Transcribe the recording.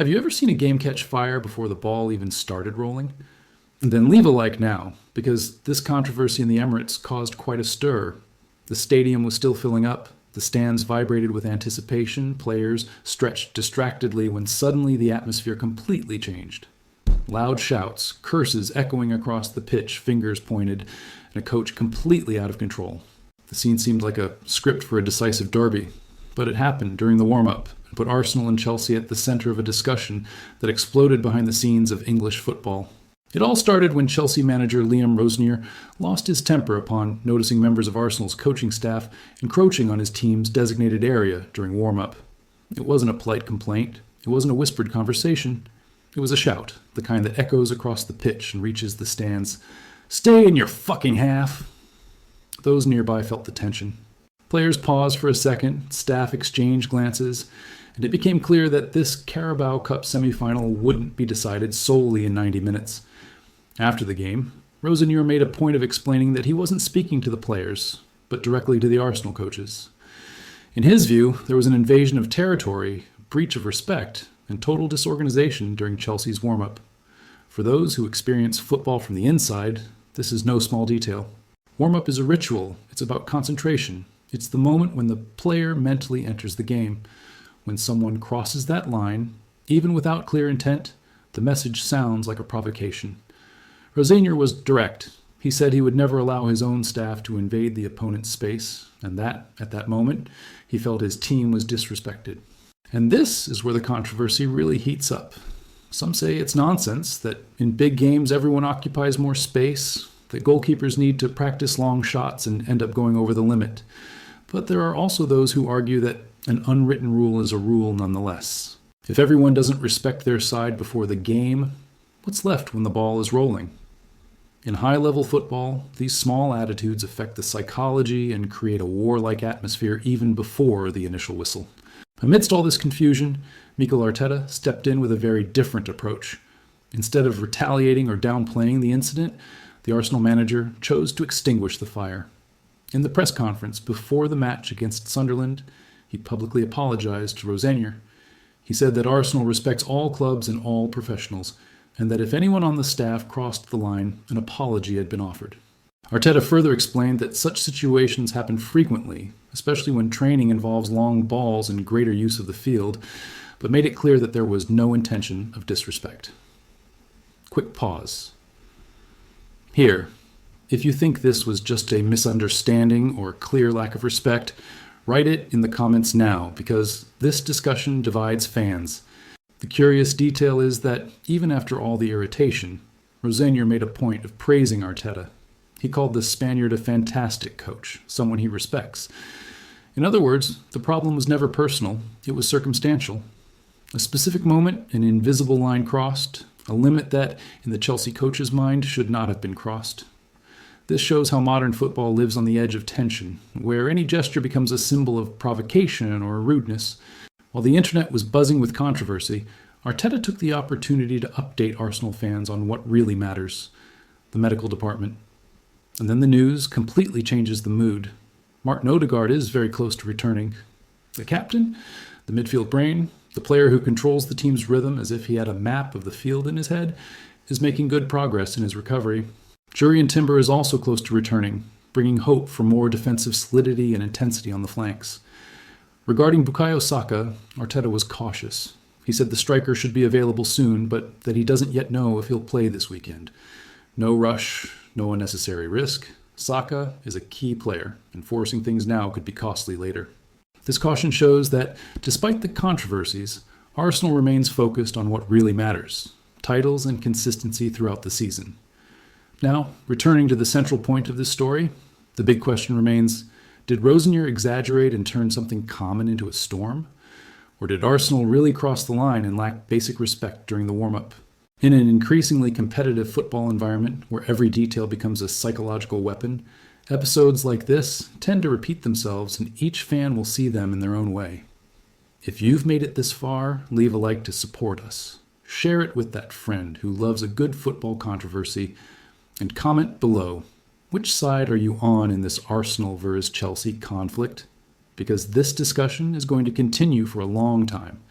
Have you ever seen a game catch fire before the ball even started rolling? Then leave a like now, because this controversy in the Emirates caused quite a stir. The stadium was still filling up, the stands vibrated with anticipation, players stretched distractedly when suddenly the atmosphere completely changed. Loud shouts, curses echoing across the pitch, fingers pointed, and a coach completely out of control. The scene seemed like a script for a decisive derby, but it happened during the warm-up and put Arsenal and Chelsea at the center of a discussion that exploded behind the scenes of English football. It all started when Chelsea manager Liam Rosenior lost his temper upon noticing members of Arsenal's coaching staff encroaching on his team's designated area during warm-up. It wasn't a polite complaint. It wasn't a whispered conversation. It was a shout, the kind that echoes across the pitch and reaches the stands. "Stay in your fucking half!" Those nearby felt the tension. Players paused for a second, staff exchanged glances, and it became clear that this Carabao Cup semi-final wouldn't be decided solely in 90 minutes. After the game, Rosenior made a point of explaining that he wasn't speaking to the players, but directly to the Arsenal coaches. In his view, there was an invasion of territory, breach of respect, and total disorganization during Chelsea's warm-up. For those who experience football from the inside, this is no small detail. Warm-up is a ritual. It's about concentration. It's the moment when the player mentally enters the game. When someone crosses that line, even without clear intent, the message sounds like a provocation. Rosenior was direct. He said he would never allow his own staff to invade the opponent's space, and that, at that moment, he felt his team was disrespected. And this is where the controversy really heats up. Some say it's nonsense, that in big games everyone occupies more space, that goalkeepers need to practice long shots and end up going over the limit. But there are also those who argue that an unwritten rule is a rule nonetheless. If everyone doesn't respect their side before the game, what's left when the ball is rolling? In high-level football, these small attitudes affect the psychology and create a warlike atmosphere even before the initial whistle. Amidst all this confusion, MIKEL Arteta stepped in with a very different approach. Instead of retaliating or downplaying the incident, the Arsenal manager chose to extinguish the fire. In the press conference before the match against Sunderland, he publicly apologized to Rosenior. He said that Arsenal respects all clubs and all professionals, and that if anyone on the staff crossed the line, an apology had been offered. Arteta further explained that such situations happen frequently, especially when training involves long balls and greater use of the field, but made it clear that there was no intention of disrespect. Quick pause. Here, if you think this was just a misunderstanding or clear lack of respect, write it in the comments now, because this discussion divides fans. The curious detail is that, even after all the irritation, Rosenior made a point of praising Arteta. He called the Spaniard a fantastic coach, someone he respects. In other words, the problem was never personal, it was circumstantial. A specific moment, an invisible line crossed, a limit that, in the Chelsea coach's mind, should not have been crossed. This shows how modern football lives on the edge of tension, where any gesture becomes a symbol of provocation or rudeness. While the internet was buzzing with controversy, Arteta took the opportunity to update Arsenal fans on what really matters: the medical department. And then the news completely changes the mood. Martin Odegaard is very close to returning. The captain, the midfield brain, the player who controls the team's rhythm as if he had a map of the field in his head, is making good progress in his recovery. Jurriën Timber is also close to returning, bringing hope for more defensive solidity and intensity on the flanks. Regarding Bukayo Saka, Arteta was cautious. He said the striker should be available soon, but that he doesn't yet know if he'll play this weekend. No rush, no unnecessary risk. Saka is a key player, and forcing things now could be costly later. This caution shows that, despite the controversies, Arsenal remains focused on what really matters: titles and consistency throughout the season. Now, returning to the central point of this story, the big question remains: did Rosenior exaggerate and turn something common into a storm? Or did Arsenal really cross the line and lack basic respect during the warm-up? In an increasingly competitive football environment where every detail becomes a psychological weapon, episodes like this tend to repeat themselves, and each fan will see them in their own way. If you've made it this far, leave a like to support us. Share it with that friend who loves a good football controversy, and comment below: which side are you on in this Arsenal versus Chelsea conflict? Because this discussion is going to continue for a long time.